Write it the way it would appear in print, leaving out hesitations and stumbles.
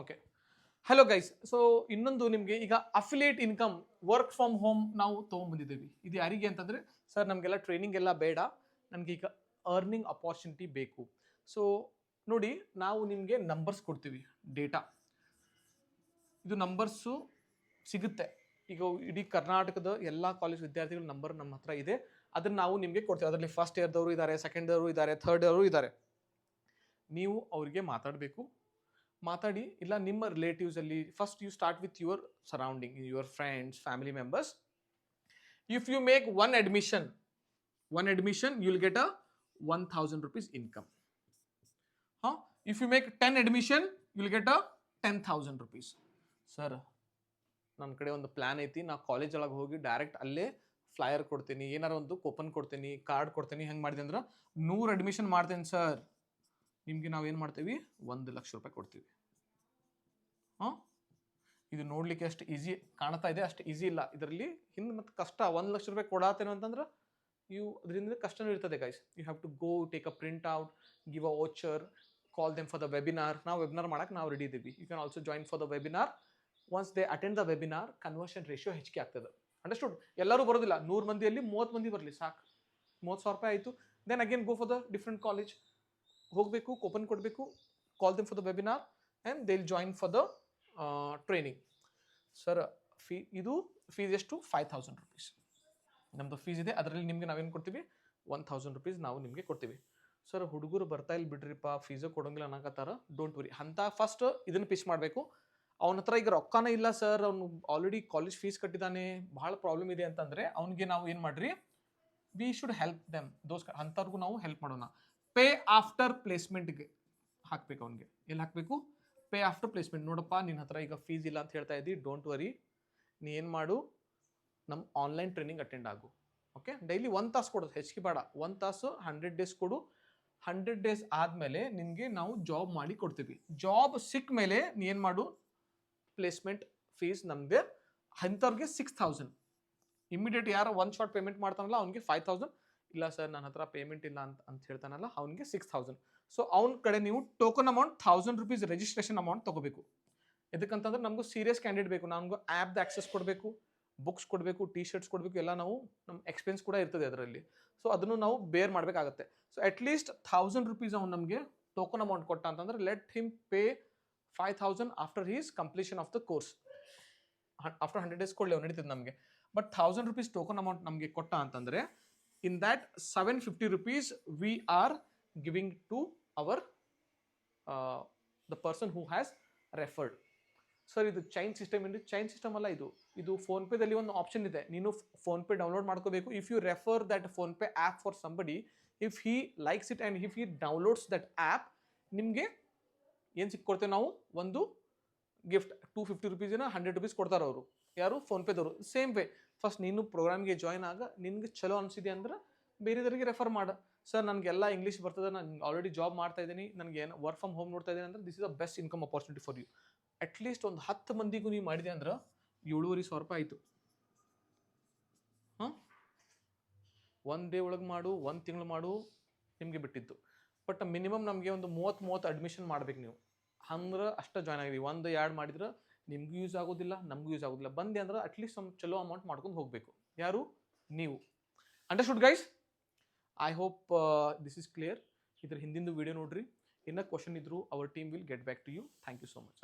Okay. Hello guys. So ಇನ್ನೊಂದು ನಿಮಗೆ ಈಗ affiliate income work from home ನಾವು ತೊಗೊಂಡ್ಬಂದಿದ್ದೀವಿ. ಇದು ಯಾರಿಗೆ ಅಂತಂದರೆ, ಸರ್ ನಮಗೆಲ್ಲ ಟ್ರೈನಿಂಗ್ ಎಲ್ಲ ಬೇಡ, ನನಗೆ ಈಗ ಅರ್ನಿಂಗ್ ಅಪಾರ್ಚುನಿಟಿ ಬೇಕು. ಸೊ ನೋಡಿ, ನಾವು ನಿಮಗೆ ನಂಬರ್ಸ್ ಕೊಡ್ತೀವಿ, ಡೇಟಾ. ಇದು ನಂಬರ್ಸು ಸಿಗುತ್ತೆ. ಈಗ ಇಡೀ ಕರ್ನಾಟಕದ ಎಲ್ಲ ಕಾಲೇಜ್ ವಿದ್ಯಾರ್ಥಿಗಳ ನಂಬರ್ ನಮ್ಮ ಹತ್ರ ಇದೆ. ಅದನ್ನು ನಾವು ನಿಮಗೆ ಕೊಡ್ತೀವಿ. ಅದರಲ್ಲಿ ಫಸ್ಟ್ ಇಯರ್ದವರು ಇದ್ದಾರೆ, ಸೆಕೆಂಡ್ ಇಯರು ಇದ್ದಾರೆ, ಥರ್ಡ್ ಇಯರು ಇದ್ದಾರೆ. ನೀವು ಅವರಿಗೆ ಮಾತಾಡಿ, ಇಲ್ಲ ನಿಮ್ಮ ರಿಲೇಟಿವ್ಸಲ್ಲಿ first you start with your surrounding, your friends, family members. If you make one admission you will get a 1,000 rupees income. If you make 10 admission you will get a 10,000 rupees. Sir, ನನ್ನ ಕಡೆ ಒಂದು plan ಐತಿ, ನಾ college ಒಳಗೆ ಹೋಗಿ direct ಅಲ್ಲೇ flyer ಕೊಡ್ತೀನಿ, ಏನಾರ ಒಂದು ಕೂಪನ್ ಕೊಡ್ತೀನಿ, ಕಾರ್ಡ್ ಕೊಡ್ತೀನಿ. ಹೆಂಗೆ ಮಾಡಿದೆ ಅಂದ್ರೆ 100 admission ಮಾಡ್ತೇನೆ ಸರ್, ನಿಮಗೆ ನಾವೇನು ಮಾಡ್ತೀವಿ, 1,00,000 ರೂಪಾಯಿ ಕೊಡ್ತೀವಿ. ಇದು ನೋಡ್ಲಿಕ್ಕೆ ಎಷ್ಟು ಈಸಿ ಕಾಣ್ತಾ ಇದೆ, ಅಷ್ಟು ಈಸಿ ಇಲ್ಲ. ಇದರಲ್ಲಿ ಹಿಂದೆ ಮತ್ತೆ ಕಷ್ಟ. 1,00,000 ರೂಪಾಯಿ ಕೊಡಾತೇನೋ ಅಂತಂದ್ರೆ ಅದರಿಂದ ಕಷ್ಟನೂ ಇರ್ತದೆ guys. You have to go take a print out, give a voucher, call them for the webinar. ನಾವು ವೆಬಿನಾರ್ ಮಾಡಕ್ಕೆ ನಾವು ರೆಡಿ ಇದ್ದೀವಿ. You can also join for the webinar. Once they attend the webinar, conversion ratio ಹೆಚ್ಚಿಗೆ ಆಗ್ತದೆ. Understood? ಎಲ್ಲರೂ ಬರೋದಿಲ್ಲ, 100 ಮಂದಿಯಲ್ಲಿ 30 ಮಂದಿ ಬರಲಿ ಸಾಕು, 30,000 ರೂಪಾಯಿ ಆಯಿತು. Then again go for the different college, ಹೋಗಬೇಕು, ಕೂಪನ್ ಕೊಡಬೇಕು, call them for the webinar and they will join for the training. Sir, fees ಎಷ್ಟು? 5,000 rupees ನಮ್ಮದು ಫೀಸ್ ಇದೆ. ಅದರಲ್ಲಿ ನಿಮಗೆ ನಾವೇನು ಕೊಡ್ತೀವಿ, 1,000 rupees ನಾವು ನಿಮಗೆ ಕೊಡ್ತೀವಿ. ಸರ್, ಹುಡುಗರು ಬರ್ತಾ ಇಲ್ಲಿ ಬಿಡ್ರಿಪ್ಪ, ಫೀಸು ಕೊಡೋಂಗಿಲ್ಲ ಅನ್ನಕತ್ತಾರ. ಡೋಂಟ್ ವರಿ, ಅಂತ ಫಸ್ಟ್ ಇದನ್ನು ಪಿಚ್ ಮಾಡಬೇಕು. ಅವನ ಹತ್ರ ಈಗ ರೊಕ್ಕನೇ ಇಲ್ಲ ಸರ್, ಅವನು ಆಲ್ರೆಡಿ ಕಾಲೇಜ್ ಫೀಸ್ ಕಟ್ಟಿದ್ದಾನೆ, ಭಾಳ ಪ್ರಾಬ್ಲಮ್ ಇದೆ ಅಂತಂದರೆ ಅವನಿಗೆ ನಾವು ಏನು ಮಾಡ್ರಿ, ವಿ ಶುಡ್ ಹೆಲ್ಪ್ ದೆಮ್. ಅಂಥವ್ರಿಗೂ ನಾವು ಹೆಲ್ಪ್ ಮಾಡೋಣ. ಪೇ ಆಫ್ಟರ್ ಪ್ಲೇಸ್ಮೆಂಟ್ಗೆ ಹಾಕಬೇಕು. ಅವನಿಗೆ ಎಲ್ಲಿ ಹಾಕಬೇಕು? Pay after placement. ನೋಡಪ್ಪ, ನಿನ್ನ ಹತ್ರ ಈಗ ಫೀಸ್ ಇಲ್ಲ ಅಂತ ಹೇಳ್ತಾ ಇದ್ದಿ, ಡೋಂಟ್ ವರಿ, ನೀ ಏನು ಮಾಡು, ನಮ್ಮ ಆನ್ಲೈನ್ ಟ್ರೈನಿಂಗ್ ಅಟೆಂಡ್ ಆಗು. ಓಕೆ, ಡೈಲಿ 1 ತಾಸು ಕೊಡೋದು, ಹೆಚ್ಚಿಗೆ ಬೇಡ. 1 ತಾಸು 100 days ಕೊಡು. 100 days ಆದಮೇಲೆ ನಿನಗೆ ನಾವು ಜಾಬ್ ಮಾಡಿ ಕೊಡ್ತೀವಿ. ಜಾಬ್ ಸಿಕ್ಕ ಮೇಲೆ ನೀ ಏನು ಮಾಡು, ಪ್ಲೇಸ್ಮೆಂಟ್ ಫೀಸ್ ನಮಗೆ ಅಂಥವ್ರಿಗೆ 6,000. ಇಮಿಡಿಯೇಟ್ ಯಾರು ಒನ್ ಶಾರ್ಟ್ ಪೇಮೆಂಟ್ ಮಾಡ್ತಾನಲ್ಲ ಅವ್ನಿಗೆ 5,000. ಇಲ್ಲ ಸರ್, ನನ್ನ ಹತ್ರ ಪೇಮೆಂಟ್ ಇಲ್ಲ ಅಂತ ಹೇಳ್ತಾನಲ್ಲ, ಅವನಿಗೆ 6,000. ಸೊ ಅವನ ಕಡೆ ನೀವು token amount 1,000 rupees registration amount ತೊಗೋಬೇಕು. ಎದಕ್ಕಂತಂದ್ರೆ ನಮಗೂ ಸೀರಿಯಸ್ ಕ್ಯಾಂಡಿಡೇಟ್ ಬೇಕು, ನಮಗೂ ಆ್ಯಪ್ದ ಆಕ್ಸೆಸ್ ಕೊಡಬೇಕು, ಬುಕ್ಸ್ ಕೊಡಬೇಕು, ಟಿ ಶರ್ಟ್ಸ್ ಕೊಡಬೇಕು, ಎಲ್ಲ ನಾವು ನಮ್ಮ ಎಕ್ಸ್ಪೆನ್ಸ್ ಕೂಡ ಇರ್ತದೆ ಅದರಲ್ಲಿ. ಸೊ ಅದನ್ನು ನಾವು ಬೇರ್ ಮಾಡಬೇಕಾಗತ್ತೆ. ಸೊ ಅಟ್ಲೀಸ್ಟ್ 1,000 rupees ಅವ್ನು ನಮಗೆ ಟೋಕನ್ ಅಮೌಂಟ್ ಕೊಟ್ಟ ಅಂತಂದ್ರೆ let him pay 5,000 after his completion of the course. After 100 days ಕೊಡಲಿ, ಅವ್ನು ನಡೀತದೆ ನಮಗೆ. ಬಟ್ 1,000 rupees ಟೋಕನ್ ಅಮೌಂಟ್ ನಮಗೆ ಕೊಟ್ಟ ಅಂತಂದರೆ in that 750 rupees we are giving to our the person who has referred. Sir, ಇದು ಚೈನ್ ಸಿಸ್ಟಮ್ ಇಂದ chain system ಅಲ್ಲ, ಇದು ಫೋನ್ಪೇದಲ್ಲಿ ಒಂದು ಆಪ್ಷನ್ ಇದೆ. ನೀನು ಫೋನ್ಪೇ ಡೌನ್ಲೋಡ್ ಮಾಡ್ಕೋಬೇಕು. If you refer that PhonePe app for somebody, if he likes it and if he downloads that app, ನಿಮಗೆ ಏನು ಸಿಕ್ಕೊಡ್ತೇವೆ ನಾವು, ಒಂದು ಗಿಫ್ಟ್ 250 rupees 100 rupees ಕೊಡ್ತಾರೆ ಅವರು, ಯಾರು? ಫೋನ್ಪೇದವರು. ಸೇಮ್ ವೇ, ಫಸ್ಟ್ ನೀನು ಪ್ರೋಗ್ರಾಮ್ಗೆ ಜಾಯ್ನ್ ಆಗ, ನಿನ್ಗೆ ಚಲೋ ಅನಿಸಿದೆ ಅಂದ್ರೆ ಬೇರೆದವರಿಗೆ ರೆಫರ್ ಮಾಡ. ಸರ್, ನನಗೆಲ್ಲ ಇಂಗ್ಲೀಷ್ ಬರ್ತದೆ, ನಾನು ಆಲ್ರೆಡಿ ಜಾಬ್ ಮಾಡ್ತಾ ಇದ್ದೀನಿ, ನನಗೆ ಏನು ವರ್ಕ್ ಫ್ರಮ್ ಹೋಮ್ ನೋಡ್ತಾ ಇದ್ದೀನಿ ಅಂದ್ರೆ this is the best income opportunity for you. At least ಒಂದು 10 ಮಂದಿಗೂ ನೀವು ಮಾಡಿದೆ ಅಂದ್ರೆ 7,500 ರೂಪಾಯಿ ಆಯಿತು. ಒಂದು ಡೇ ಒಳಗೆ ಮಾಡು, 1 ತಿಂಗಳು ಮಾಡು, ನಿಮಗೆ ಬಿಟ್ಟಿದ್ದು. ಬಟ್ ಮಿನಿಮಮ್ ನಮಗೆ ಒಂದು 30 ಅಡ್ಮಿಷನ್ ಮಾಡ್ಬೇಕು ನೀವು, ಅಂದ್ರೆ ಅಷ್ಟೇ ಜಾಯ್ನ್ ಆಗಿದ್ದೀವಿ. 1-2 ಮಾಡಿದ್ರೆ ನಿಮಗೂ ಯೂಸ್ ಆಗೋದಿಲ್ಲ, ನಮಗೂ ಯೂಸ್ ಆಗೋದಿಲ್ಲ. ಬಂದೆ ಅಂದ್ರೆ ಅಟ್ಲೀಸ್ಟ್ ಒಂದು ಚಲೋ ಅಮೌಂಟ್ ಮಾಡ್ಕೊಂಡು ಹೋಗಬೇಕು. ಯಾರು? ನೀವು. Understood guys? I hope this is clear. ಇದ್ರ ಹಿಂದಿಂದು ವಿಡಿಯೋ ನೋಡ್ರಿ. ಇನ್ನೂ ಕ್ವಶನ್ ಇದ್ರು our team will get back to you. Thank you so much.